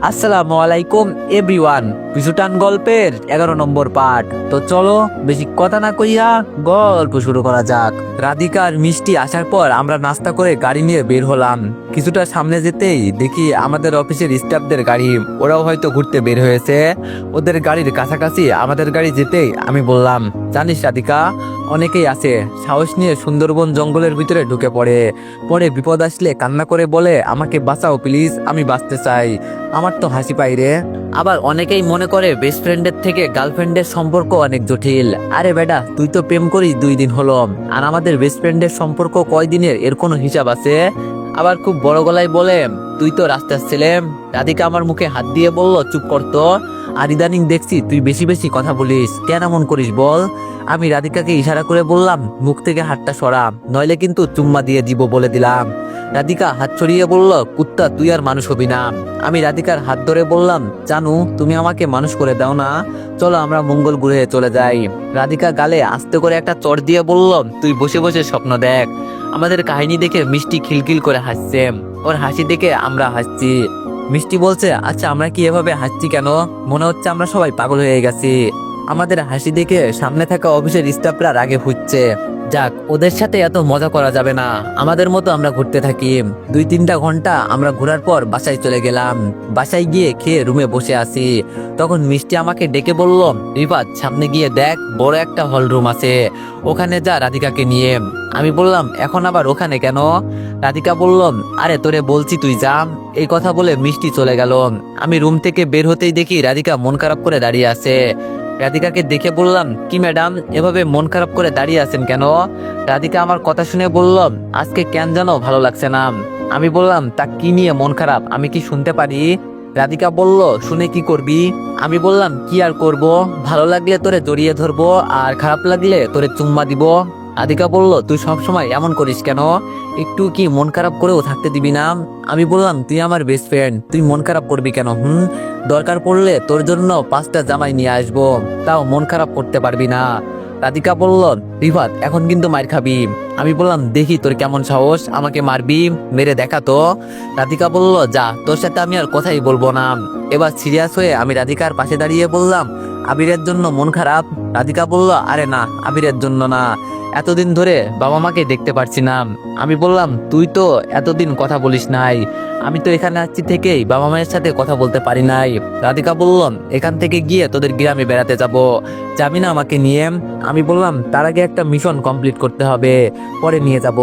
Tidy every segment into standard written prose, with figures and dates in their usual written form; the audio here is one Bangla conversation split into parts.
আসসালামু আলাইকুম এভরিওয়ান। পিছুটান গল্পের 11 নম্বর পার্ট। তো চলো বেশি কথা না কইয়া গল্প শুরু করা যাক। রাধিকা আর মিষ্টি আসার পর আমরা নাস্তা করে গাড়ি নিয়ে বের হলাম। কিছুটা সামনে যেতেই দেখি আমাদের অফিসের স্টাফদের গাড়ি, ওরাও হয়তো ঘুরতে বের হয়েছে। ওদের গাড়ির কাছাকাছি আমাদের গাড়ি যেতেই আমি বললাম, জানিস রাধিকা, অনেকেই আছে সাহস নিয়ে সুন্দরবন জঙ্গলের ভিতরে ঢুকে পড়ে, পরে বিপদ আসলে কান্না করে বলে আমাকে বাঁচাও প্লিজ, আমি বাঁচতে চাই। আমার তো হাসি পাই রে। আবার অনেকেই মনে করে বেস্ট ফ্রেন্ডের থেকে গার্লফ্রেন্ডের সম্পর্ক অনেক জটিল। আরে বেটা, তুই তো প্রেম করিস 2 দিন হলো, আর আমাদের বেস্ট ফ্রেন্ডের সম্পর্ক কয় দিনের এর কোনো হিসাব আছে? আবার খুব বড় গলায় বলে, তুই তো রাস্তার ছেলে। রাধিকা আমার মুখে হাত দিয়ে বলল, চুপ করতো। আর ইদানিং দেখছি তুই বেশি বেশি কথা বলিস, কেন এমন করিস বল? আমি রাধিকাকে ইশারা করে বললাম, মুখ থেকে হাতটা সরা, নইলে কিন্তু চুম্মা দিয়ে দিব বলে দিলাম। রাধিকা হাত ছড়িয়ে বলল, কুত্তা তুই আর মানুষ হবি না। আমি রাধিকার হাত ধরে বললাম, জানু তুমি আমাকে মানুষ করে দাও না, চলো আমরা মঙ্গল গ্রহে চলে যাই। রাধিকা গালে আস্তে করে একটা চড় দিয়ে বলল, তুই বসে বসে স্বপ্ন দেখ। আমাদের কাহিনী দেখে মিষ্টি খিলখিল করে হাসছে, ওর হাসি দেখে আমরা হাসছি। মিষ্টি বলছে, আচ্ছা আমরা কি এভাবে হাসছি কেন? মনে হচ্ছে আমরা সবাই পাগল হয়ে গেছি। আমাদের হাসি দেখে সামনে থাকা অফিসের স্টাফরা রাগে ফুটছে। যাক, ওদের সাথে এত মজা করা যাবে না, আমাদের মতো আমরা ঘুরতে থাকি। 2-3টা ঘন্টা আমরা ঘোরার পর বাসায় চলে গেলাম। বাসায় গিয়ে খেয়ে রুমে বসে আছি, তখন মিষ্টি আমাকে ডেকে বলল, রিফাত সামনে গিয়ে দেখ, বড় একটা হল রুম আছে, ওখানে যা রাধিকাকে নিয়ে। আমি বললাম, এখন আবার ওখানে কেন? রাধিকা বলল, আরে তোরে বলছি তুই যা। এই কথা বলে মিষ্টি চলে গেল। আমি রুম থেকে বের হতেই দেখি রাধিকা মন খারাপ করে দাঁড়িয়ে আছে। রাধিকাকে দেখে বললাম, কি ম্যাডাম এভাবে মন খারাপ করে দাঁড়িয়ে আছেন কেন? রাধিকা আমার কথা শুনে বলল, আজকে কেন জানো ভালো লাগছে না। আমি বললাম, তা কি নিয়ে মন খারাপ, আমি কি শুনতে পারি? রাধিকা বলল, শুনে কি করবি? আমি বললাম, কি আর করব, ভালো লাগলে তোরে জড়িয়ে ধরবো, আর খারাপ লাগলে তোরে চুম্মা দিব। রাধিকা বলল, তুই সবসময় এমন করিস কেন, একটু কি মন খারাপ করেও থাকতে দিবি না? আমি বললাম, তুই আমার বেস্ট ফ্রেন্ড, তুই মন খারাপ করবি কেন? দরকার পড়লে তোর জন্য 5টা জামাই নিয়ে আসবো, তাও মন খারাপ করতে পারবি না। রাধিকা বলল, রিফাত এখন কিন্তু মার খাবি। আমি বললাম, দেখি তোর কেমন সাহস, আমাকে মারবি, মেরে দেখা তো। রাধিকা বলল, যা, তোর সাথে আমি আর কথাই বলবো না। এবার সিরিয়াস হয়ে আমি রাধিকার পাশে দাঁড়িয়ে বললাম, আবিরের জন্য মন খারাপ? রাধিকা বলল, আরে না, আবিরের জন্য না, এতদিন ধরে বাবা মাকে দেখতে পারছি না। আমি বললাম, তুই তো এতদিন কথা বলিস নাই, আমি তো এখানে আসছি থেকেই বাবা মায়ের সাথে কথা বলতে পারি নাই। রাধিকা বলল, এখান থেকে গিয়ে তোদের গ্রামে বেড়াতে যাব, যাবি না আমাকে নিয়ে? আমি বললাম, তার আগে একটা মিশন কমপ্লিট করতে হবে, পরে নিয়ে যাব।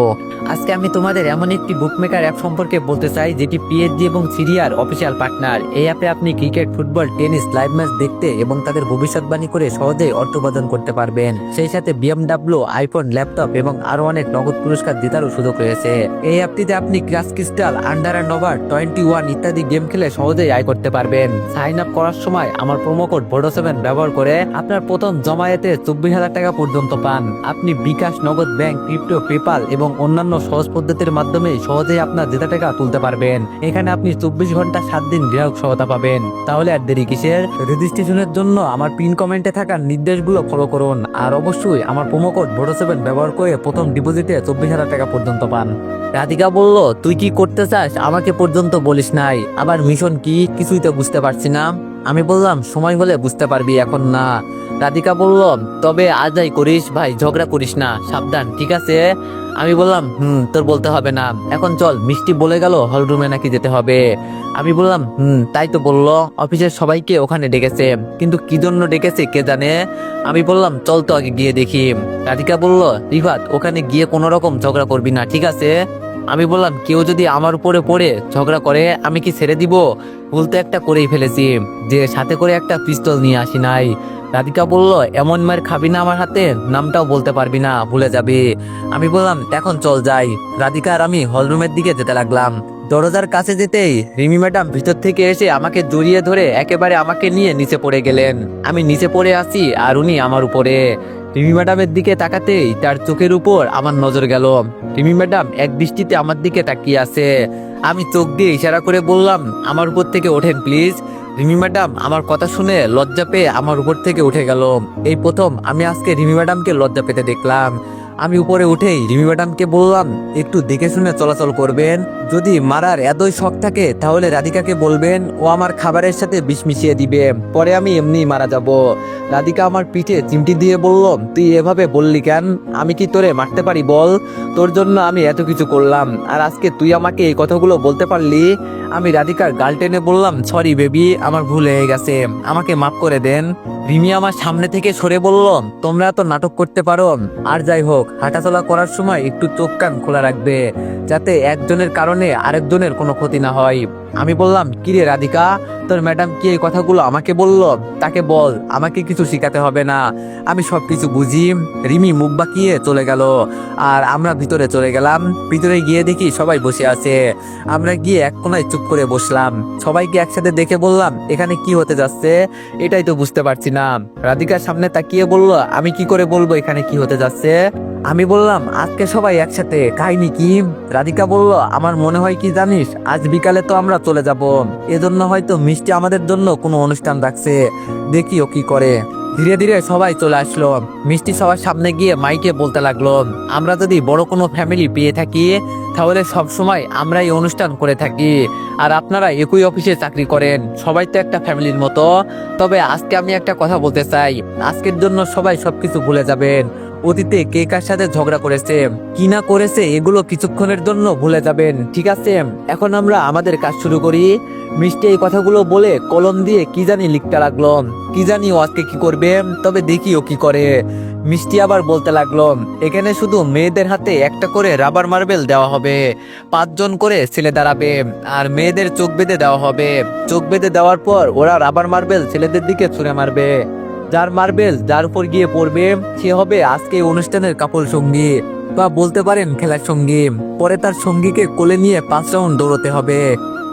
আজকে আমি তোমাদের এমন একটি বুকমেকার অ্যাপ সম্পর্কে বলতে চাই, যেটি পিএসজি এবং সিরিয়ার অফিসিয়াল পার্টনার। এই অ্যাপে আপনি cricket, football, tennis live match দেখতে এবং তাদের ভবিষ্যৎবাণী করে সহজেই অর্থ উপার্জন করতে পারবেন। সেই সাথে বিএমডব্লিউ, আইফোন, ল্যাপটপ এবং আরো অনেক নগদ পুরস্কার জেতারও সুযোগ রয়েছে। এই অ্যাপটিতে আপনি crush crystal, under and over 21 ইত্যাদি গেম খেলে সহজেই আয় করতে পারবেন। সাইন আপ করার সময় আমার প্রোমো কোড ভোডো7 ব্যবহার করে আপনার প্রথম জমায়েতে 24,000 টাকা পর্যন্ত পান। আপনি বিকাশ, নগদ, ব্যাংক, ক্রিপ্টো, পেপাল এবং অন্যান্য সহজ পদ্ধতির মাধ্যমে সহজেই আপনার জেতা টাকা তুলতে পারবেন। এখানে আপনি 24 ঘন্টা 7 দিন গ্রাহক সহায়তা পাবেন। তাহলে আর দেরি কিসের? রেজিস্ট্রেশনের জন্য আমার পিন কমেন্টে থাকা নির্দেশগুলো ফলো করুন, আর অবশ্যই আমার প্রোমো কোড ভোডো7 ব্যবহার করে প্রথম ডিপোজিটে 24,000 টাকা পর্যন্ত পান। রাধিকা বলল, তুই কি করতে চাস আমাকে পর্যন্ত বলিস নাই, আবার মিশন কি, কিছুই তো বুঝতে পারছি না। আমি বললাম, সময় হলে বুঝতে পারবি, এখন না। রাধিকা বলল, তবে আজাই করিস ভাই, ঝগড়া করিস না, সাবধান, ঠিক আছে? আমি বললাম, তোর বলতে হবে না, এখন চল। মিষ্টি বলে গেল হল রুমে নাকি যেতে হবে। আমি বললাম, তাই তো বললো, অফিসের সবাইকে ওখানে ডেকেছে, কিন্তু কি জন্য ডেকেছে কে জানে। আমি বললাম, চল তো আগে গিয়ে দেখি। রাধিকা বলল, রিফাত ওখানে গিয়ে কোনো রকম ঝগড়া করবি না, ঠিক আছে? আমি বললাম, কেউ যদি আমার উপরে পড়ে ঝগড়া করে আমি কি ছেড়ে দিব? ভুল তো একটা করেই ফেলেছি, যে সাথে করে একটা পিস্তল নিয়ে আসি নাই। রাধিকা বলল, এমন মার খাবি না আমার হাতে, নামটাও বলতে পারবি না, ভুলে যাবি। আমি বললাম, এখন চল যাই। রাধিকা আর আমি হলরুমের দিকে যেতে লাগলাম। দরজার কাছে যেতেই রিমি ম্যাডাম ভিতর থেকে এসে আমাকে জড়িয়ে ধরে একেবারে আমাকে নিয়ে নিচে পড়ে গেলেন। আমি নিচে পড়ে আছি আর উনি আমার উপরে। রিমি ম্যাডামের দিকে তাকাতেই তার চোখের উপর আমার নজর গেল। রিমি ম্যাডাম এক দৃষ্টিতে আমার দিকে তাকিয়ে আছে। আমি চোখ দিয়ে ইশারা করে বললাম, আমার উপর থেকে ওঠেন প্লিজ। রিমি ম্যাডাম আমার কথা শুনে লজ্জা পেয়ে আমার উপর থেকে উঠে গেল। এই প্রথম আমি আজকে রিমি ম্যাডামকে লজ্জা পেতে দেখলাম। আমি উপরে উঠেই রিমি ম্যাডামকে বললাম, একটু দেখে শুনে চলাচল করবেন। যদি মারার এতই শখ থাকে তাহলে রাধিকাকে বলবেন ও আমার খাবারের সাথে বিষ মিশিয়ে দিবে, পরে আমি এমনি মারা যাব। রাধিকা আমার পিঠে চিমটি দিয়ে বলল, তুই এভাবে বললি কেন? আমি কি তোরে মারতে পারি বল? তোর জন্য আমি এত কিছু করলাম, আর আজকে তুই আমাকে এই কথাগুলো বলতে পারলি? আমি রাধিকার গাল টেনে বললাম, সরি বেবি, আমার ভুল হয়ে গেছে, আমাকে মাফ করে দেন। রিমি আমার সামনে থেকে সরে বলল, তোমরা তো নাটক করতে পারো। আর যাই হোক, হাঁটাচলা করার সময় একটু চোখ কান খোলা রাখবে, যাতে একজনের কারণে আরেকজনের কোনো ক্ষতি না হয়। আমি বললাম, কিরে রাধিকা, তোর ম্যাডাম কি এই কথাগুলো আমাকে বলল? তাকে বল আমাকে কিছু শিখাতে হবে না, আমি সবকিছু বুঝি। রিমি মুখ বাঁকিয়ে চলে গেল, আর আমরা ভিতরে চলে গেলাম। ভিতরে গিয়ে দেখি সবাই বসে আছে। আমরা গিয়ে এক কোনায় চুপ করে বসলাম। সবাইকে একসাথে দেখে বললাম, এখানে কি হতে যাচ্ছে এটাই তো বুঝতে পারছি না। রাধিকার সামনে তাকিয়ে বলল, আমি কি করে বলবো এখানে কি হতে যাচ্ছে? আমি বললাম, আজকে সবাই একসাথে, কাহিনী কি? রাধিকা বলল, আমার মনে হয় কি জানিস, আজ বিকালে তো আমরা চলে যাব, এজন্য হয়তো মিষ্টি আমাদের জন্য কোনো অনুষ্ঠান রাখছে, দেখি ও কি করে। ধীরে ধীরে সবাই চলে আসলো। মিষ্টি সবার সামনে গিয়ে মাইকে বলতে লাগলো, আমরা যদি বড় কোনো ফ্যামিলি পেয়ে থাকি তাহলে সব সময় আমরা এই অনুষ্ঠান করে থাকি, আর আপনারা একই অফিসে চাকরি করেন, সবাই তো একটা ফ্যামিলির মতো। তবে আজকে আমি একটা কথা বলতে চাই, আজকের জন্য সবাই সবকিছু ভুলে যাবেন। অতীতে কে কার সাথে ঝগড়া করেছে, কি না করেছে, এগুলো কিছুক্ষণের জন্য ভুলে যাবেন, ঠিক আছে? এখন আমরা আমাদের কাজ শুরু করি। মিষ্টি এই কথাগুলো বলে কলম দিয়ে কি জানি লিখতে লাগলো। কি জানি ও আজকে কি করবে, তবে দেখি ও কি করে। মিষ্টি আবার বলতে লাগলো, এখানে শুধু মেয়েদের হাতে একটা করে রাবার মার্বেল দেওয়া হবে, 5 জন করে ছেলে দাঁড়াবে, আর মেয়েদের চোখ বেঁধে দেওয়া হবে। চোখ বেঁধে দেওয়ার পর ওরা রাবার মার্বেল ছেলেদের দিকে ছুঁড়ে মারবে। যার মার্বেল যার উপর গিয়ে পড়বে সে হবে আজকে এই অনুষ্ঠানের কাপড় সঙ্গী, বা বলতে পারেন খেলার সঙ্গী। পরে তার সঙ্গীকে কোলে নিয়ে 5 রাউন্ড দৌড়তে হবে।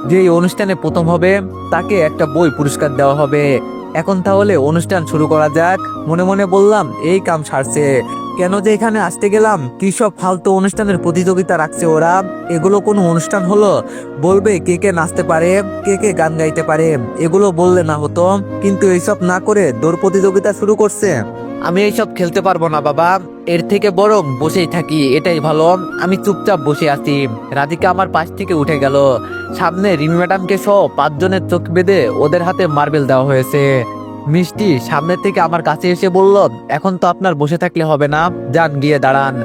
যে এই অনুষ্ঠানে প্রথম হবে তাকে একটা বই পুরস্কার দেওয়া হবে। এখন তাহলে অনুষ্ঠান শুরু করা যাক। মনে মনে বললাম, এই কাম সারছে, কেন যে এখানে আসতে গেলাম, কি সব ফালতু অনুষ্ঠানের প্রতিযোগিতা রাখছে ওরা। এগুলো কোনো অনুষ্ঠান হলো? বলবে কে কে নাচতে পারে, কে কে গান গাইতে পারে, এগুলো বললে না হতো? কিন্তু এইসব না করে দৌড় প্রতিযোগিতা শুরু করছে। আমি এইসব খেলতে পারবো না বাবা, এর থেকে বরং বসেই থাকি, এটাই ভালো। আমি চুপচাপ বসে আছি। রাধিকা আমার পাশ থেকে উঠে গেল। সামনে রিমি ম্যাডামকে সহ 5 জনের চোখ বেঁধে ওদের হাতে মার্বেল দেওয়া হয়েছে। মিষ্টি সামনে থেকে আমার কাছে এসে বলল, এখন তো আপনার বসে থাকলে হবে না, যান গিয়ে দাঁড়ান।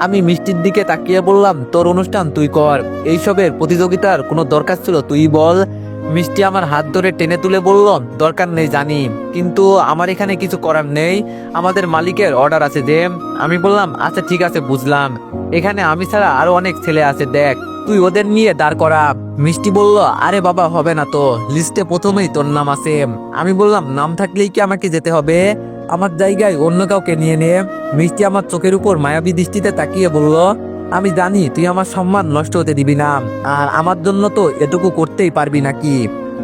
আমি মিষ্টির দিকে তাকিয়ে বললাম, তোর অনুষ্ঠান তুই কর, এইসবের প্রতিযোগিতার কোনো দরকার ছিল তুই বল। মিষ্টি আমার হাত ধরে টেনে তুলে বলল, দরকার নেই জানি, কিন্তু আমার এখানে কিছু করার নেই, আমাদের মালিকের অর্ডার আছে যে। আমি বললাম, আচ্ছা ঠিক আছে বুঝলাম, এখানে আমি ছাড়া আরো অনেক ছেলে আছে, দেখ তুই ওদের নিয়ে দাঁড় করা। মিষ্টি বলল, আরে বাবা হবে না তো, লিস্টে প্রথমেই তোর নাম আছে। আমি বললাম, নাম থাকলেই কি আমাকে যেতে হবে? আমার জায়গায় অন্য কাউকে নিয়ে নে। মিষ্টি আমার চোখের উপর মায়াবী দৃষ্টিতে তাকিয়ে বলল, আমি জানি তুই আমার সম্মান নষ্ট হতে দিবি না, আর আমার জন্য তো এটুকু করতেই পারবি নাকি?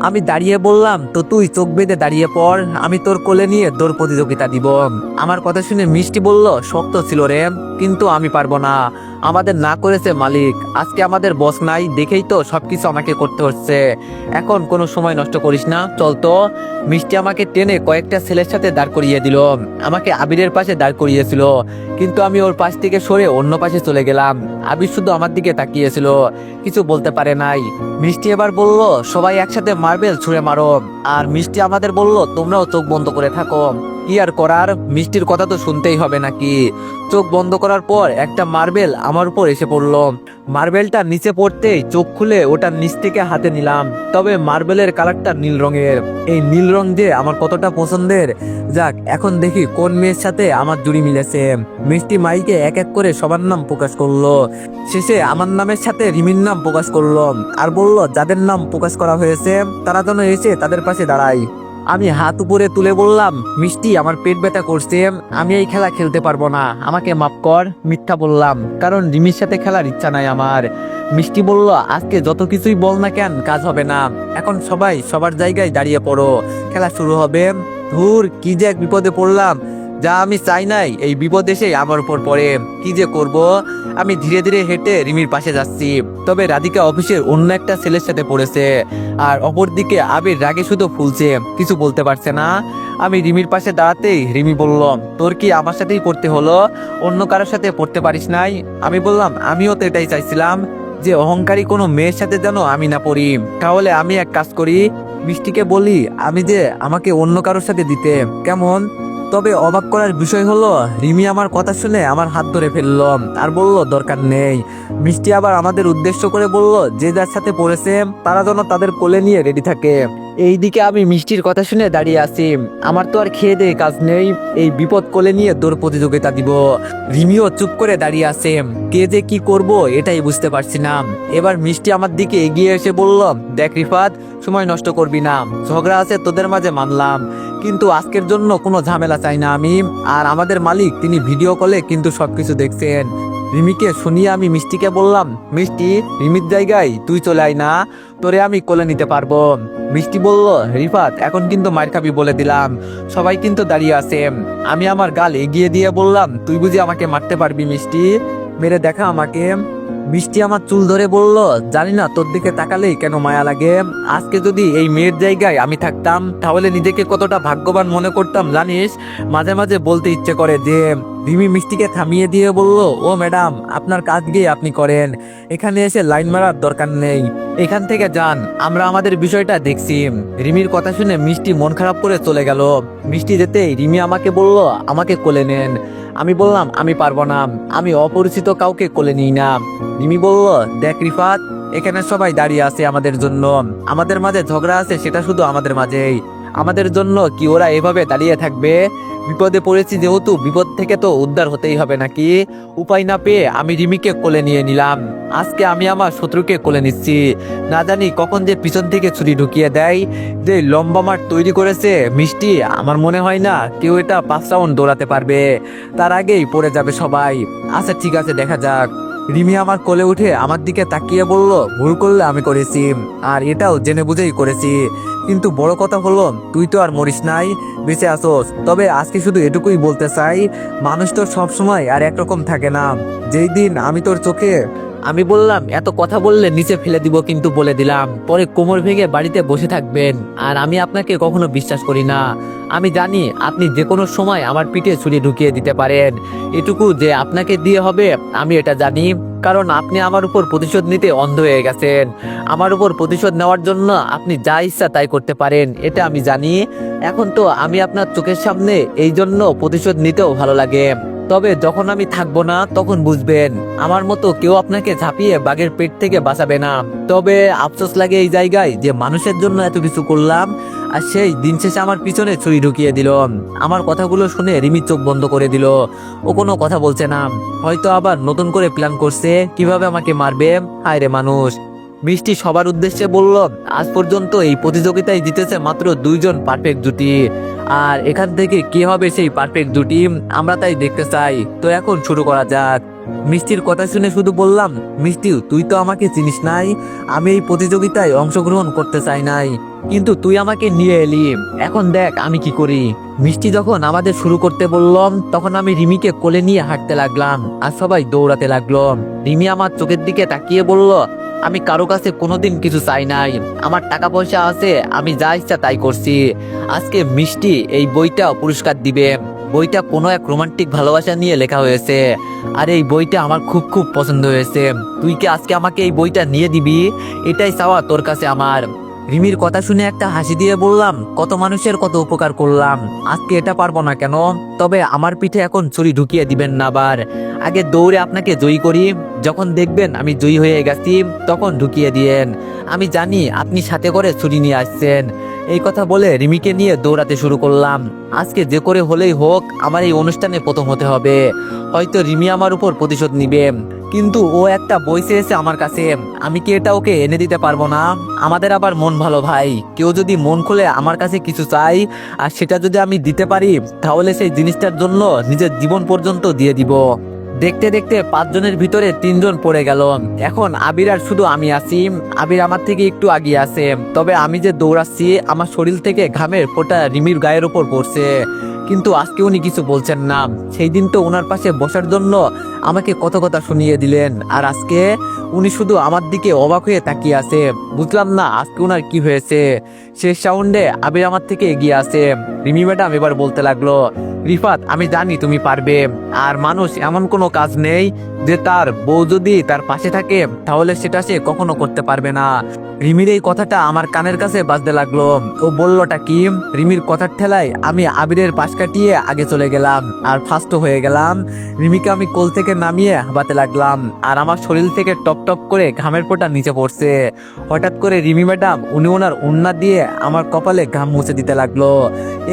আমি দাঁড়িয়ে বললাম, তো তুই চোখ বেঁধে দাঁড়িয়ে পড়, আমি তোর কোলে নিয়ে দৌড় প্রতিযোগিতা দিব। আমার কথা শুনে মিষ্টি বলল, শক্ত ছিল রে, কিন্তু আমি পারবো না, আমাদের না করেছে মালিক, আজকে আমাদের বস নাই দেখেই তো সবকিছু আমাকে করতে হচ্ছে। এখন কোনো সময় নষ্ট করিস না, চল তো। মিষ্টি আমাকে টেনে কয়েকটা ছেলের সাথে দাঁড় করিয়ে দিল। আমাকে আবিরের পাশে দাঁড় করিয়েছিল, কিন্তু আমি ওর পাশ থেকে সরে অন্য পাশে চলে গেলাম। আবির শুধু আমার দিকে তাকিয়েছিল, কিছু বলতে পারে নাই। মিষ্টি এবার বলল, সবাই একসাথে মার্বেল ছুঁড়ে মারো। আর মিষ্টি আমাদের বলল, তোমরাও চোখ বন্ধ করে থাকো। কি আর করার, মিষ্টির কথা তো শুনতেই হবে নাকি। চোখ বন্ধ করার পর একটা মার্বেল আমার উপর এসে পড়লো। মার্বেলটা নিচে পড়তেই চোখ খুলে ওটার নিচ থেকে হাতে নিলাম। তবে মার্বেলের কালারটা নীল রঙের। এই নীল রং যে আমার কতটা পছন্দের। যাক, এখন দেখি কোন মেয়ের সাথে আমার জুড়ি মিলেছে। মিষ্টি মাইকে এক এক করে সবার নাম প্রকাশ করলো। শেষে আমার নামের সাথে রিমির নাম প্রকাশ করলো, আর বলল, যাদের নাম প্রকাশ করা হয়েছে তারা যেন এসে তাদের পাশে দাঁড়ায়। আমি হাত উপরে তুলে বললাম, মিষ্টি আমার পেট ব্যথা করছে, আমি এই খেলা খেলতে পারবো না, আমাকে মাফ কর। মিথ্যা বললাম, কারণ রিমির সাথে খেলার ইচ্ছা নাই আমার। মিষ্টি বলল, আজকে যত কিছুই বল না কেন কাজ হবে না, এখন সবাই সবার জায়গায় দাঁড়িয়ে পড়ো, খেলা শুরু হবে। ধুর, কি যে এক বিপদে পড়লাম, যা আমি চাই নাই এই বিপদ এসে আমার উপর পড়ে। কি যে করব। আমি ধীরে ধীরে হেঁটে রিমির পাশে যাচ্ছি। তবে রাধিকা অফিসের অন্য একটা ছেলের সাথে পড়েছে। আর অপরদিকে আবির রাগে শুধু ফুলছে, কিছু বলতে পারছে না। আমি রিমির পাশে দাঁড়াতেই রিমি বলল, তোর কি আমার সাথেই পড়তে হলো, অন্য কারোর সাথে পড়তে পারিস নাই? আমি বললাম, আমিও তো এটাই চাইছিলাম, যে অহংকারী কোনো মেয়ের সাথে যেন আমি না পড়ি। তাহলে আমি এক কাজ করি, মিষ্টিকে বলি আমি যে আমাকে অন্য কারোর সাথে দিতে, কেমন? তবে অবাক করার বিষয় হলো, রিমি আমার কথা শুনে আমার হাত ধরে ফেলল আর বলল দরকার নেই। মিষ্টি আবার আমাদের উদ্দেশ্য করে বলল, যে যার সাথে পড়েছে তারা যেন তাদের কোলে নিয়ে রেডি থাকে। এইদিকে আমি মিষ্টির কথা শুনে দাঁড়িয়ে আছি, আমার তো আর খেয়ে দেয়ে কাজ নেই, এই বিপদ কোলে নিয়ে দৌড় প্রতিযোগিতা দিব। রিমিও চুপ করে দাঁড়িয়ে আছে, কে যে কি করব এটাই বুঝতে পারছি না। এবার মিষ্টি আমার দিকে এগিয়ে এসে বলল, দেখ রিফাত, সময় নষ্ট করবি না, ঝগড়া আছে তোদের মাঝে মানলাম, কিন্তু আজকের জন্য কোনো ঝামেলা চাই না আমি। আর আমাদের মালিক তিনি ভিডিও কলে কিন্তু সবকিছু দেখছেন। রিমিকে শুনিয়ে আমি মিষ্টিকে বললাম, মিষ্টি, রিমির জায়গায় তুই চলে আয় না, তোরে আমি কোলে নিতে পারবো। মিষ্টি বলল, রিফাত এখন কিন্তু মার খাবি বলে দিলাম, সবাই কিন্তু দাঁড়িয়ে আছে। আমি আমার গাল এগিয়ে দিয়ে বললাম, তুই বুঝি আমাকে মারতে পারবি মিষ্টি, মেরে দেখা আমাকে। মিষ্টি আমার চুল ধরে বলল, জানি না তোর দিকে তাকালেই কেন মায়া লাগে, আজকে যদি এই মেয়ের জায়গায় আমি থাকতাম তাহলে নিজেকে কতটা ভাগ্যবান মনে করতাম জানিস। মাঝে মাঝে বলতে ইচ্ছে করে যে। রিমি মিষ্টিকে থামিয়ে দিয়ে বলল, ও ম্যাডাম, আপনার কাজ গিয়ে আপনি করেন, এখানে এসে লাইন মারার দরকার নেই, এখান থেকে যান, আমরা আমাদের বিষয়টা দেখছি। রিমির কথা শুনে মিষ্টি মন খারাপ করে চলে গেল। মিষ্টি যেতেই রিমি আমাকে বলল, আমাকে কোলে নেন। আমি বললাম, আমি পারবো না, আমি অপরিচিত কাউকে কোলে নিই না। রিমি বলল, দেখ রিফাত, এখানে সবাই দাঁড়িয়ে আছে আমাদের জন্য, আমাদের মাঝে ঝগড়া আছে সেটা শুধু আমাদের মাঝেই, আমাদের জন্য কি ওরা এভাবে দাঁড়িয়ে থাকবে? বিপদে পড়েছি যেহেতু, বিপদ থেকে তো উদ্ধার হতেই হবে নাকি? উপায় না পেয়ে আমি রিমিকে কোলে নিয়ে নিলাম। আজকে আমি আমার শত্রুকে কোলে নিচ্ছি, না জানি কখন যে পিছন থেকে ছুরি ঢুকিয়ে দেয়। যে লম্বা মাঠ তৈরি করেছে মিষ্টি, আমার মনে হয় না কেউ এটা 5 রাউন্ড দৌড়াতে পারবে, তার আগেই পড়ে যাবে সবাই। আচ্ছা ঠিক আছে, দেখা যাক। রিমি আমার কোলে উঠে আমার দিকে তাকিয়ে বলল, ভুল করলে আমি করেছি, আর এটাও জেনে বুঝেই করেছি, কিন্তু বড় কথা হলো তুই তো আর মরিস নাই, বেঁচে আসোস। তবে আজকে শুধু এটুকুই বলতে চাই, মানুষ তো সবসময় আর একরকম থাকে না। যেই দিন আমি তোর চোখে, আমি বললাম এত কথা বললে নিচে ফেলে দিব, কিন্তু বলে দিলাম পরে কোমর ভেঙে বাড়িতে বসে থাকবেন, আর আমি আপনাকে কখনো বিশ্বাস করি না। আমি জানি আপনি যে কোনো সময় আমার পিঠে ছুরি ঢুকিয়ে দিতে পারেন, এটুকু যে আপনাকে দিয়ে হবে আমি এটা জানি, কারণ আপনি আমার উপর প্রতিশোধ নিতে অন্ধ হয়ে গেছেন। আমার উপর প্রতিশোধ নেওয়ার জন্য আপনি যা ইচ্ছা তাই করতে পারেন, এটা আমি জানি। এখন তো আমি আপনার চোখের সামনে, এই জন্য প্রতিশোধ নিতেও ভালো লাগে। তবে যখন আমি থাকবো না তখন বুঝবেন, আমার মতো কেউ আপনাকে ঝাঁপিয়ে বাঘের পেট থেকে বাঁচাবে না। তবে আফসোস লাগে এই জায়গায় যে মানুষের জন্য এত কিছু করলাম, আর সেই দিন শেষে আমার পিছনে ছুরি ঢুকিয়ে দিল। আমার কথাগুলো শুনে রিমি চোখ বন্ধ করে দিল, ও কোনো কথা বলছে না, হয়তো আবার নতুন করে প্ল্যান করছে কিভাবে আমাকে মারবে। হায় রে মানুষ। মিষ্টি সবার উদ্দেশ্যে বলল, আজ পর্যন্ত এই প্রতিযোগিতায় জিতেছে মাত্র 2 জন পারফেক্ট জুটি, আর এখান থেকে কি হবে সেই পারফেক্ট জুটি আমরা তাই দেখতে চাই। তো এখন শুরু করা যাক। মিষ্টির কথা শুনে শুধু বললাম, মিষ্টি তুই তো আমাকে চিনিস নাই, আমি এই প্রতিযোগিতায় অংশগ্রহণ করতে চাই নাই, কিন্তু তুই আমাকে নিয়ে এলি, এখন দেখ আমি কি করি। মিষ্টি যখন আমাদের শুরু করতে বললাম তখন আমি রিমিকে কোলে নিয়ে হাঁটতে লাগলাম, আর সবাই দৌড়াতে লাগলো। রিমি আমার চোখের দিকে তাকিয়ে বলল, আমি কারো কাছে কোনোদিন কিছু চাই নাই, আমার টাকা পয়সা আছে, আমি যা ইচ্ছা তাই করছি। আজকে মিষ্টি এই বইটা পুরস্কার দিবে, বইটা কোনো এক রোমান্টিক ভালোবাসা নিয়ে লেখা হয়েছে, আর এই বইটা আমার খুব খুব পছন্দ হয়েছে। তুই কি আজকে আমাকে এই বইটা নিয়ে দিবি? এটাই চাওয়া তোর কাছে আমার। রিমির কথা শুনে একটা হাসি দিয়ে বললাম, কত মানুষের কত উপকার করলাম, আজকে এটা পারবো না কেন? তবে আমার পিঠে এখন ছুরি ঢুকিয়ে দিবেন না আবার, আগে দৌড়ে আপনাকে জয়ী করি, যখন দেখবেন আমি জয়ী হয়ে গেছি তখন ঢুকিয়ে দিয়েন। আমি জানি আপনি সাথে করে ছুরি নিয়ে আসছেন। এই কথা বলে রিমিকে নিয়ে দৌড়াতে শুরু করলাম। আজকে যে করে হলেই হোক আমার এই অনুষ্ঠানে প্রথম হতে হবে। হয়তো রিমি আমার উপর প্রতিশোধ নিবে, কিন্তু ও একটা বই চেয়েছে আমার কাছে, আমি কি এটা ওকে এনে দিতে পারবো না? আমাদের আবার মন ভালো ভাই, কেউ যদি মন খুলে আমার কাছে কিছু চাই আর সেটা যদি আমি দিতে পারি তাহলে সেই জিনিসটার জন্য নিজের জীবন পর্যন্ত দিয়ে দিব। দেখতে দেখতে 5 জনের ভিতরে 3 জন পড়ে গেল। এখন আবির আর শুধু আমি আছি। আবির আমার থেকে একটু আগিয়ে আছে, তবে আমি যে দৌড়াচ্ছি আমার শরীর থেকে ঘামের ফোঁটা রিমির গায়ের উপর পড়ছে। কিন্তু আজকে উনি কিছু বলছেন না। সেই দিন তো ওনার পাশে বসার জন্য আমাকে কত কথা শুনিয়ে দিলেন, আর আজকে উনি শুধু আমার দিকে অবাক হয়ে তাকিয়ে আছে। বুঝলাম না আজকে ওনার কি হয়েছে। শেষ রাউন্ডে আবির আমার থেকে এগিয়ে আছে। রিমি ম্যাডাম এবার বলতে লাগলো, রিফাত আমি জানি তুমি পারবে, আর মানুষ এমন কোনো কাজ নেই যে তার বউ যদি তার পাশে থাকে তাহলে সেটা সে কখনো করতে পারবে না। রিমির এই কথাটা আমার কানের কাছে বাজতে লাগলো। ও বললোটা কি? রিমির কথার ঠেলায় আমি আবিরের পাশ কাটিয়ে আগে চলে গেলাম আর ফার্স্ট হয়ে গেলাম। রিমিকে আমি কোল থেকে নামিয়ে হাঁপাতে লাগলাম, আর আমার শরীর থেকে টপ টপ করে ঘামের ফোঁটা নিচে পড়ছে। হঠাৎ করে রিমি ম্যাডাম উনি ওনার ওড়না দিয়ে আমার কপালে ঘাম মুছে দিতে লাগলো।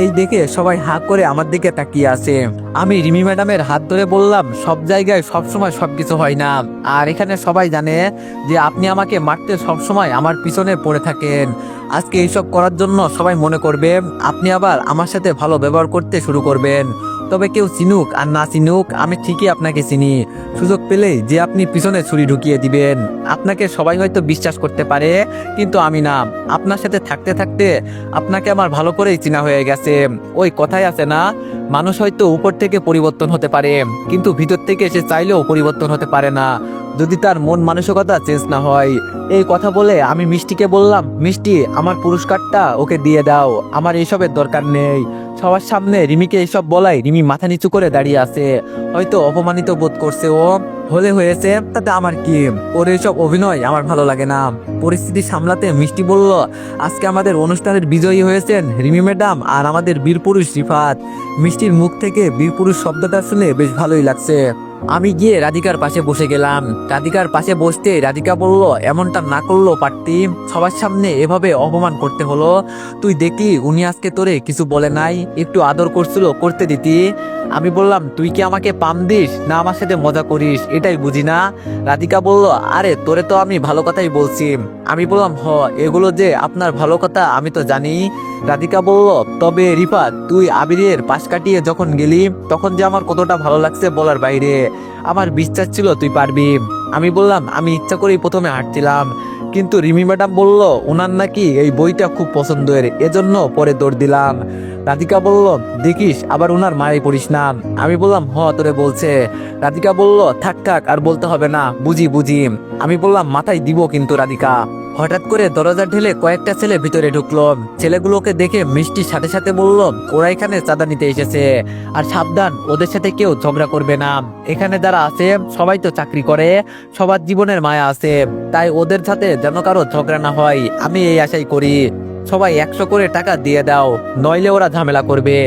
এই দেখে সবাই হাঁ করে আমার দিকে তাকিয়ে আছে। আমি রিমি ম্যাডামের হাত ধরে বললাম, সব জায়গায় সবসময় সবকিছু হয় না, আর এখানে সবাই জানে যে আপনি আমাকে মারতে সবসময় আমার পিছনে পড়ে থাকেন। আজকে এইসব করার জন্য সবাই মনে করবে আপনি আবার আমার সাথে ভালো ব্যবহার করতে শুরু করবেন। তবে কেউ চিনুক আর না চিনুক আমি ঠিকই আপনাকে চিনি। সুযোগ পেলেই যে আপনি পিছনে ছুরি ঢুকিয়ে দিবেন। আপনাকে সবাই হয়তো বিশ্বাস করতে পারে, কিন্তু আমি না। আপনার সাথে থাকতে থাকতে আপনাকে আমার ভালো করেই চিনা হয়ে গেছে। ওই কথাই আছে না, মানুষ হয়তো উপর থেকে পরিবর্তন হতে পারে, কিন্তু ভিতর থেকে সে চাইলেও পরিবর্তন হতে পারে না যদি তার মন মানসিকতা চেঞ্জ না হয়। এই কথা বলে আমি মিষ্টিকে বললাম, মিষ্টি আমার পুরস্কারটা ওকে দিয়ে দাও, আমার এইসবের দরকার নেই। সবার সামনে রিমিকে এইসব বলাই রিমি মাথা নিচু করে দাঁড়িয়ে আছে, হয়তো অপমানিত বোধ করছে। ও হলে হয়েছে, তাতে আমার কি? ওর এইসব অভিনয় আমার ভালো লাগে না। পরিস্থিতি সামলাতে মিষ্টি বলল, আজকে আমাদের অনুষ্ঠানের বিজয়ী হয়েছেন রিমি ম্যাডাম আর আমাদের বীরপুরুষ রিফাত। মিষ্টির মুখ থেকে বীরপুরুষ শব্দটা শুনে বেশ ভালোই লাগছে। আমি গিয়ে রাধিকার পাশে বসে গেলাম। রাধিকার পাশে বসতে রাধিকা বলল, এমনটা না করলেও পারতি, সবার সামনে এভাবে অপমান করতে হলো। তুই দেখলি উনি আজকে তোরে কিছু বলে নাই, একটু আদর করছিল, করতে দিতি। আমি বললাম, তুই কি আমাকে পাম দিস না আমার সাথে মজা করিস, এটাই বুঝি না। রাধিকা বলল, আরে তোরে তো আমি ভালো কথাই বলছি। আমি বললাম, এগুলো যে আপনার ভালো কথা আমি তো জানি। রাধিকা বলল, তবে রিফাত তুই আবিরের পাশ কাটিয়ে যখন গেলি তখন যে আমার কতটা ভালো লাগছে বলার বাইরে। আমার বিশ্বাস ছিল তুই পারবি। আমি বললাম, আমি ইচ্ছা করেই প্রথমে হাঁটছিলাম, কিন্তু রিমি ম্যাডাম বলল ওনার নাকি এই বইটা খুব পছন্দের, এজন্য পরে দৌড় দিলাম। রাধিকা বলল, দেখিস আবার ওনার মায়ে পড়িস না। আমি বললাম, তোরে বলছে। রাধিকা বলল, থাক থাক আর বলতে হবে না, বুঝি বুঝি। আমি বললাম, মাথায় দিব কিন্তু রাধিকা। হঠাৎ করে দরজা ঢেলে কয়েকটা ছেলে ভিতরে ঢুকলো। ছেলেগুলোকে দেখে মিষ্টির সাথে সাথে বলল, ওরা এখানে চাঁদা নিতে এসেছে, আর সাবধান ওদের সাথে কেউ ঝগড়া করবে না। এখানে যারা আছে সবাই তো চাকরি করে, সবার জীবনের মায়া আছে, তাই ওদের সাথে যেন কারো ঝগড়া না হয় আমি এই আশাই করি। সবাই 100 করে টাকা দিয়ে দাও, নইলে ওরা ঝামেলা করবে।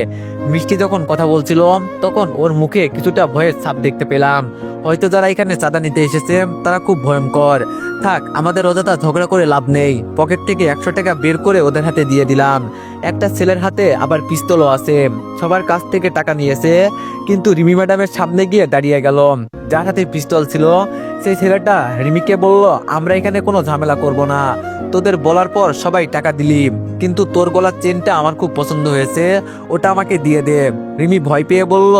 মিষ্টি যখন কথা বলছিল তখন ওর মুখে কিছুটা ভয়ের ছাপ দেখতে পেলাম। হয়তো যারা এখানে চাঁদা নিতে এসেছে তারা খুব ভয়ঙ্কর। থাক, আমাদের অযথা ঝগড়া করে লাভ নেই। পকেট থেকে 100 টাকা বের করে ওদের হাতে দিয়ে দিলাম। একটা ছেলের হাতে আবার পিস্তলও আছে। সবার কাছ থেকে টাকা নিয়েছে, কিন্তু রিমি ম্যাডামের সামনে গিয়ে দাঁড়িয়ে গেল। যার হাতে পিস্তল ছিল সেই ছেলেটা রিমিকে বলল, আমরা এখানে কোনো ঝামেলা করব না, তোদের বলার পর সবাই টাকা দিলি, কিন্তু তোর গলার চেনটা আমার খুব পছন্দ হয়েছে, ওটা আমাকে দিয়ে দে। রিমি ভয় পেয়ে বলল,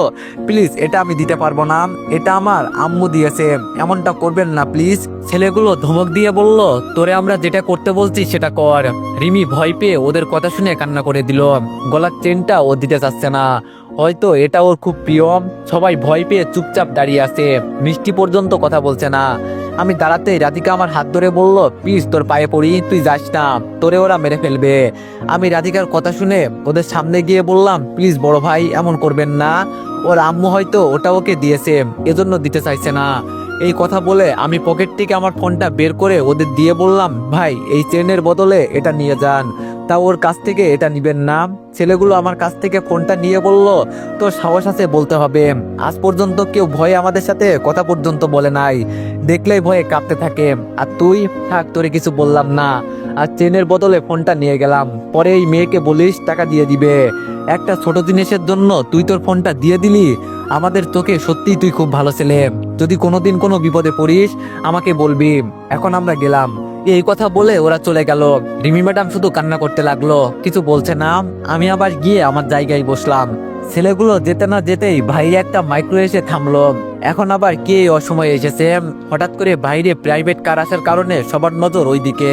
প্লিজ এটা আমি দিতে পারবো না, এটা আমার আম্মু দিয়েছে, এমনটা করবেন না প্লিজ। ছেলেগুলো ধমক দিয়ে বলল, তোরে আমরা যেটা করতে বলছি সেটা কর। রিমি ভয় পেয়ে ওদের কথা শুনে কান্না করে দিল। গলার চেনটা ও দিতে চাচ্ছে না, হয়তো এটা ওর খুব প্রিয়। সবাই ভয় পেয়ে চুপচাপ দাঁড়িয়ে আছে, মিষ্টি পর্যন্ত কথা বলছে না। আমি দাঁড়াতেই রাধিকা আমার হাত ধরে বলল, প্লিজ তোর পায়ে পড়ি, তুই যাস না, তোরে ওরা মেরে ফেলবে। আমি রাধিকার কথা শুনে ওদের সামনে গিয়ে বললাম, প্লিজ বড় ভাই এমন করবেন না, ওর আম্মু হয়তো ওটা ওকে দিয়েছে, এজন্য দিতে চাইছে না। এই কথা বলে আমি পকেট থেকে আমার ফোনটা বের করে ওদের দিয়ে বললাম, ভাই এই চেনের বদলে এটা নিয়ে যান। তা ওর কাছ থেকে এটা নিবেন না। ছেলেগুলো আমার কাছ থেকে ফোনটা নিয়ে বলল, তোর সাহস আছে বলতে হবে, আজ পর্যন্ত কেউ ভয়ে আমাদের সাথে কথা পর্যন্ত বলে নাই, দেখলেই ভয়ে কাঁপতে থাকে, আর তুই থাক, তোরে কিছু বললাম না। আর চেনের বদলে ফোনটা নিয়ে গেলাম, পরে এই মেয়েকে বলিস টাকা দিয়ে দিবে। একটা ছোট জিনিসের জন্য তুই তোর ফোনটা দিয়ে দিলি। আমাদের তোকে সত্যিই তুই খুব ভালো ছেলে, যদি কোনোদিন কোনো বিপদে পড়িস আমাকে বলবি। এখন আমরা গেলাম। এই কথা বলে ওরা চলে গেল। রিমি ম্যাডাম শুধু কান্না করতে লাগলো, কিছু বলছে না। আমি আবার গিয়ে আমার জায়গায় বসলাম। ছেলেগুলো যেতে না যেতেই বাইরে একটা মাইক্রো এসে থামলো। এখন আবার কে অসময়ে এসেছে? হঠাৎ করে বাইরে প্রাইভেট কার আসার কারণে সবার নজর ওইদিকে।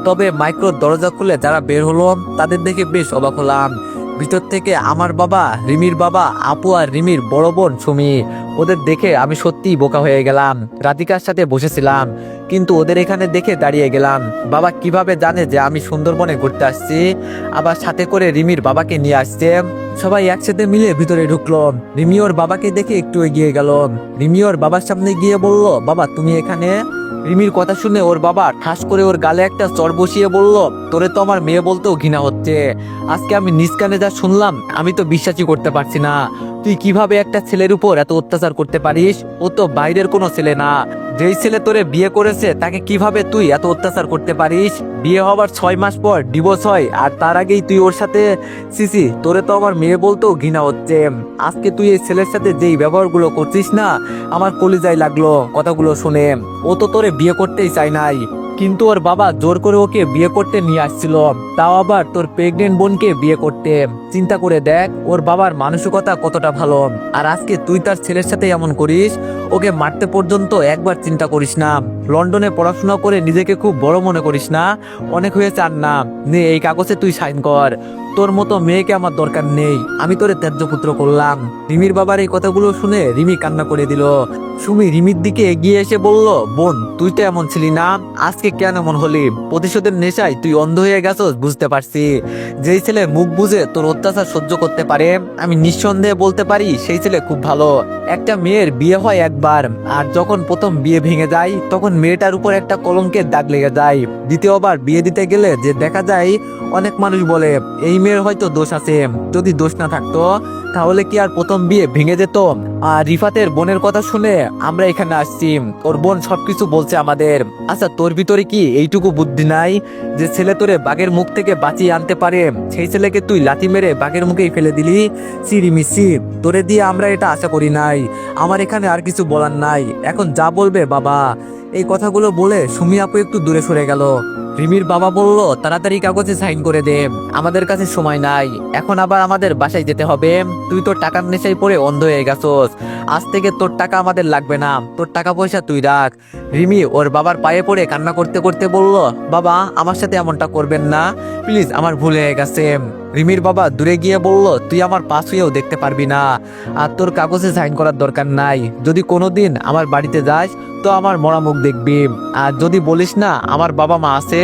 তবে মাইক্রোর দরজা খুলে যারা বের হলো তাদের দেখে বেশ অবাক হলাম। ভিতর থেকে আমার বাবা, রিমির বাবা, আপু আর রিমির বড় বোন সুমি। ওদের দেখে আমি সত্যিই বোকা হয়ে গেলাম। রাধিকার সাথে বসেছিলাম, কিন্তু ওদের এখানে দেখে দাঁড়িয়ে গেলাম। বাবা কিভাবে জানে যে আমি সুন্দরবনে ঘুরতে আসছি, আবার সাথে করে রিমির বাবাকে নিয়ে আসছে। সবাই একসাথে মিলে ভিতরে ঢুকলো। রিমি ওর বাবাকে দেখে একটু এগিয়ে গেল। রিমি ওর বাবার সামনে গিয়ে বলল, বাবা তুমি এখানে? রিমির কথা শুনে ওর বাবা ঠাস করে ওর গালে একটা চড় বসিয়ে বলল, তোরে তো আমার মেয়ে বলতেও ঘৃণা হচ্ছে। আজকে আমি নিজ কানে যা শুনলাম আমি তো বিশ্বাসই করতে পারছি না। তুই কিভাবে একটা ছেলের উপর এত অত্যাচার করতে পারিস? ও তো বাইরের কোনো ছেলে না। যেই ছেলে তোরে বিয়ে করেছে তাকে কিভাবে তুই এত অত্যাচার করতে পারিস? বিয়ে হবার 6 মাস পর ডিভোর্স হয়, আর তার আগেই তুই ওর সাথে। সিসি, তোরে তো আমার মেয়ে বলতেও ঘৃণা হচ্ছে। আজকে তুই এই ছেলের সাথে যেই ব্যবহারগুলো করছিস না, আমার কলিজায় লাগলো কথাগুলো শুনে। ও তো তোরে বিয়ে করতেই চাই নাই, কিন্তু ওর বাবা জোর করে ওকে বিয়ে করতে নিয়ে আসছিল, তাও আবার তোর প্রেগনেন্ট বোনকে বিয়ে করতে। চিন্তা করে দেখ ওর বাবার মানসিকতা কতটা ভালো। আর আজকে তুই তার ছেলের সাথে এমন করিস। ওকে মারতে পর্যন্ত একবার চিন্তা করিস না। লন্ডনে পড়াশোনা করে নিজেকে খুব বড় মনে করিস না। অনেক হয়েছে আর না, নে এই কাগজে তুই সাইন কর। তোর মতো মেয়েকে আমার দরকার নেই, আমি তোরে ত্যায্য পুত্র করলাম। রিমির বাবার এই কথাগুলো শুনে রিমি কান্না করে দিল। সুমি রিমির দিকে এগিয়ে এসে বলল, বোন তুই তো এমন ছিলি না, আজকে কেন এমন হলি? প্রতিশোধের নেশায় তুই অন্ধ হয়ে গেছস, বুঝতে পারছি। যেই ছেলে মুখ বুঝে তোর অত্যাচার সহ্য করতে পারে, আমি নিঃসন্দেহে বলতে পারি সেই ছেলে খুব ভালো। একটা মেয়ের বিয়ে হয় একবার, আর যখন প্রথম বিয়ে ভেঙে যায় তখন মেয়েটার উপর একটা কলঙ্কের দাগ লেগে যায়। দ্বিতীয়বার বিয়ে দিতে গেলে যে দেখা যায়, অনেক মানুষ বলে এই মেয়ের হয়তো দোষ আছে। যদি দোষ না থাকতো তাহলে কি আর প্রথম বিয়ে ভেঙে যেত? আর রিফাতের বোনের কথা শুনে আমরা এখানে আসছি। ওর বোন সবকিছু বলছে আমাদের। আচ্ছা তোর ভিতরে কি এইটুকু বুদ্ধি নাই যে ছেলে তোরে বাঘের মুখ থেকে বাঁচিয়ে আনতে পারে, সেই ছেলেকে তুই লাথি মেরে বাঘের মুখেই ফেলে দিলি? সিরিমিসি, তোরে দিয়ে আমরা এটা আশা করি নাই। আমার এখানে আর কিছু বলার নাই, এখন যা বলবে বাবা। এই কথাগুলো বলে সুমি আপু একটু দূরে সরে গেল। রিমির বাবা বলল, তাড়াতাড়ি কাগজে সাইন করে দে, আমাদের কাছে সময় নাই। এখন আবার আমাদের বাসায় যেতে হবে। তুই তোর টাকার নেশায় পড়ে অন্ধ হয়ে গেছস। আজ থেকে তোর টাকা আমাদের লাগবে না, তোর টাকা পয়সা তুই রাখ। রিমি ওর বাবার পায়ে পড়ে কান্না করতে করতে বলল, বাবা আমার সাথে এমনটা করবেন না, প্লিজ আমার ভুল হয়ে গেছে। রিমির বাবা দূরে গিয়ে বলল, তুই আমার পাশ হয়েও দেখতে পারবি না, আর তোর কাগজে সাইন করার দরকার নাই। যদি কোনোদিন আমার বাড়িতে যাস তো আমার মরা মুখ দেখবি। আর যদি বলিস না আমার বাবা মা আছে,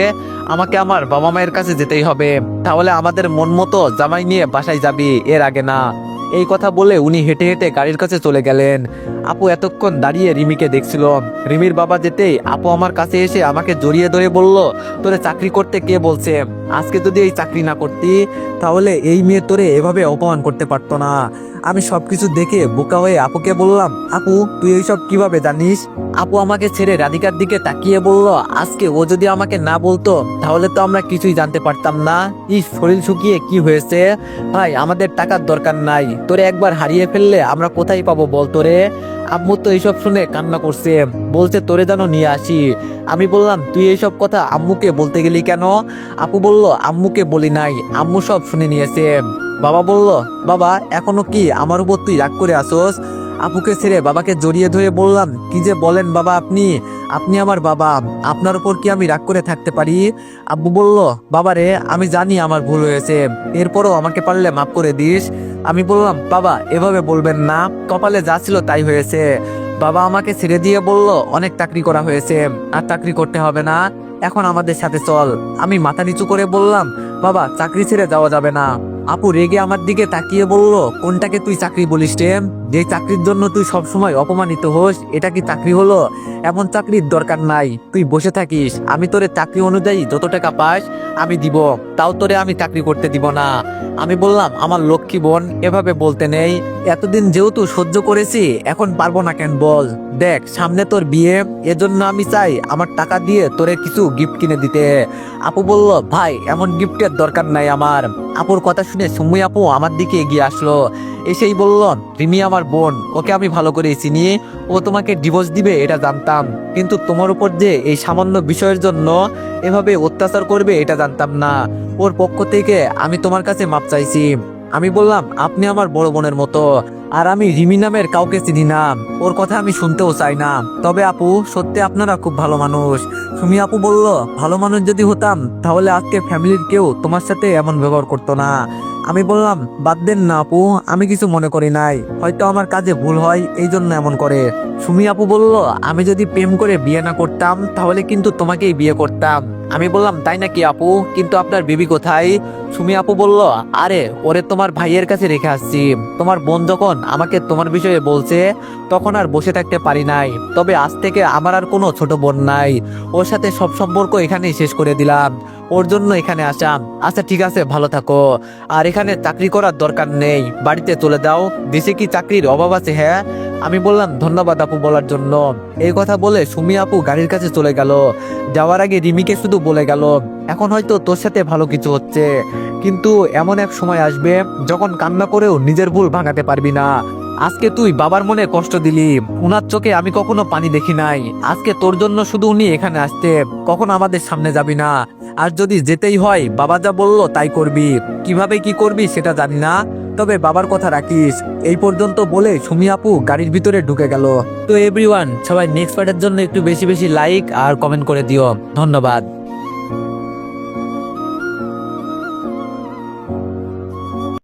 আমাকে আমার বাবা মায়ের কাছে যেতেই হবে। তাহলে আমাদের মন মতো জামাই নিয়ে বাসায় যাবি, এর আগে না। এই কথা বলে উনি হেঁটে হেঁটে গাড়ির কাছে চলে গেলেন। আপু এতক্ষণ দাঁড়িয়ে রিমিকে দেখছিল। রিমির বাবা যেতেই আপু আমার কাছে এসে আমাকে জড়িয়ে ধরে বলল, তোরে চাকরি করতে কে বলছে? আজকে যদি এই চাকরি না করতি তাহলে এই মেয়ে তোরে এভাবে অপমান করতে পারতো না। আমি সবকিছু দেখে বোকা হয়ে আপুকে বললাম, আপু তুই এইসব কিভাবে জানিস? আপু আমাকে ছেড়ে রাধিকার দিকে তাকিয়ে বলল, আজকে ও যদি আমাকে না বলতো তাহলে তো আমরা কিছুই জানতে পারতাম না। শরীর শুকিয়ে কি হয়েছে? ভাই আমাদের টাকার দরকার নাই, তোরে একবার হারিয়ে ফেললে আমরা কোথায় পাবো বল তোরে? আম্মু তো এইসব শুনে কান্না করছে, বলছে তোরে যেন নিয়ে আসি। আমি বললাম, তুই এইসব কথা আম্মুকে বলতে গেলি কেন? আপু বলল, আম্মুকে বলি নাই, আম্মু সব শুনে নিয়েছে। বাবা বলল, বাবা এখনো কি আমার উপর তুই রাগ করে আসোস? আপুকে ছেড়ে বাবাকে জড়িয়ে ধরে বললাম, কি যে বলেন বাবা আপনি? আপনি আমার বাবা, আপনার উপর কি আমি রাগ করে থাকতে পারি? আব্বু বলল, বাবারে আমি জানি আমার ভুল হয়েছে, এরপরও আমাকে পারলে মাফ করে দিস। আমি বললাম, বাবা এভাবে বলবেন না, কপালে যা ছিল তাই হয়েছে। বাবা আমাকে ছেড়ে দিয়ে বলল, অনেক চাকরি করা হয়েছে, আর চাকরি করতে হবে না, এখন আমাদের সাথে চল। আমি মাথা নিচু করে বললাম, বাবা চাকরি ছেড়ে যাওয়া যাবে না। আপু রেগে আমার দিকে তাকিয়ে বলল, কোনটাকে তুই চাকরি বলিস রে? যে চাকরির জন্য তুই সবসময় অপমানিত হোস, এটা কি চাকরি হলো? এমন চাকরির দরকার নাই, তুই বসে থাকিস। আমি তোরে চাকরি অনুযায়ী যত টাকা পাস আমি দিব, তাও তোরে আমি চাকরি করতে দিব না। আমি বললাম, আমার লক্ষ্মী বোন এভাবে বলতে নেই, এতদিন যেহেতু সহ্য করেছি এখন পারবো না কেন বল? দেখ সামনে তোর বিয়ে, এজন্য আমি চাই আমার টাকা দিয়ে তোরে কিছু গিফট কিনে দিতে। আপু বলল, ভাই এমন গিফটের দরকার নাই আমার। আপুর কথা শুনে সুমি আপু আমার দিকে এগিয়ে আসলো, এসেই বলল, রিমি আমার বোন, ওকে আমি ভালো করে চিনি। ও তোমাকে ডিভোর্স দিবে এটা জানতাম, কিন্তু তোমার উপর যে এই সামান্য বিষয়ের জন্য এভাবে অত্যাচার করবে এটা জানতাম না। ওর পক্ষ থেকে আমি তোমার কাছে মাপ চাইছি। আমি বললাম, আপনি আমার বড় বোনের মতো, আর আমি রিমি নামের কাউকে চিনি না, ওর কথা আমি শুনতেও চাই না। তবে আপু সত্যি আপনারা খুব ভালো মানুষ। সুমি আপু বলল, ভালো মানুষ যদি হতাম তাহলে আজকে ফ্যামিলির কেউ তোমার সাথে এমন ব্যবহার করতো না। আমি বললাম, বাদ দেন না আপু, আমি কিছু মনে করি নাই, হয়তো আমার কাজে ভুল হয় এই জন্য এমন করে। সুমি আপু বলল, আমি যদি প্রেম করে বিয়ে না করতাম তাহলে কিন্তু তোমাকেই বিয়ে করতাম। আমি বললাম, তাই নাকি আপু, কিন্তু আপনার বেবি কোথায়? সুমি আপু বলল, আরে ওরে তোমার ভাইয়ের কাছে রেখে আসছি। তোমার বোন যখন আমাকে তোমার বিষয়ে বলছে তখন আর বসে থাকতে পারি নাই। তবে আজ থেকে আমার আর কোনো ছোট বোন নাই, ওর সাথে সব সম্পর্ক এখানেই শেষ করে দিলাম, ওর জন্য এখানে আসা। আচ্ছা ঠিক আছে, ভালো থাকো, আর এখানে চাকরি করার দরকার নেই, বাড়িতে চলে যাও, দেশে কি চাকরির অভাব আছে? হ্যাঁ। আমি বললাম, ধন্যবাদ আপু বলার জন্য। এই কথা বলে সুমি আপু গাড়ির কাছে চলে গেল। যাওয়ার আগে রিমিকে শুধু বলে গেল, এখন হয়তো তোর সাথে ভালো কিছু হচ্ছে, কিন্তু এমন এক সময় আসবে যখন কান্না করেও নিজের ভুল ভাঙাতে পারবি না। আজকে তুই বাবার মনে কষ্ট দিলি, উনার চোখে আমি কখনো পানি দেখি নাই। আজকে তোর জন্য শুধু উনি এখানে আসতে, কখনো আমাদের সামনে যাবি না। আর যদি যেতেই হয় বাবা যা বললো তাই করবি, কিভাবে কি করবি সেটা জানি না, তবে বাবার কথা রাখিস। এই পর্যন্ত বলে সুমি আপু গাড়ির ভিতরে ঢুকে গেল। তো এভরিওয়ান, সবাই নেক্সট পার্টের জন্য একটু বেশি বেশি লাইক আর কমেন্ট করে দিও। ধন্যবাদ।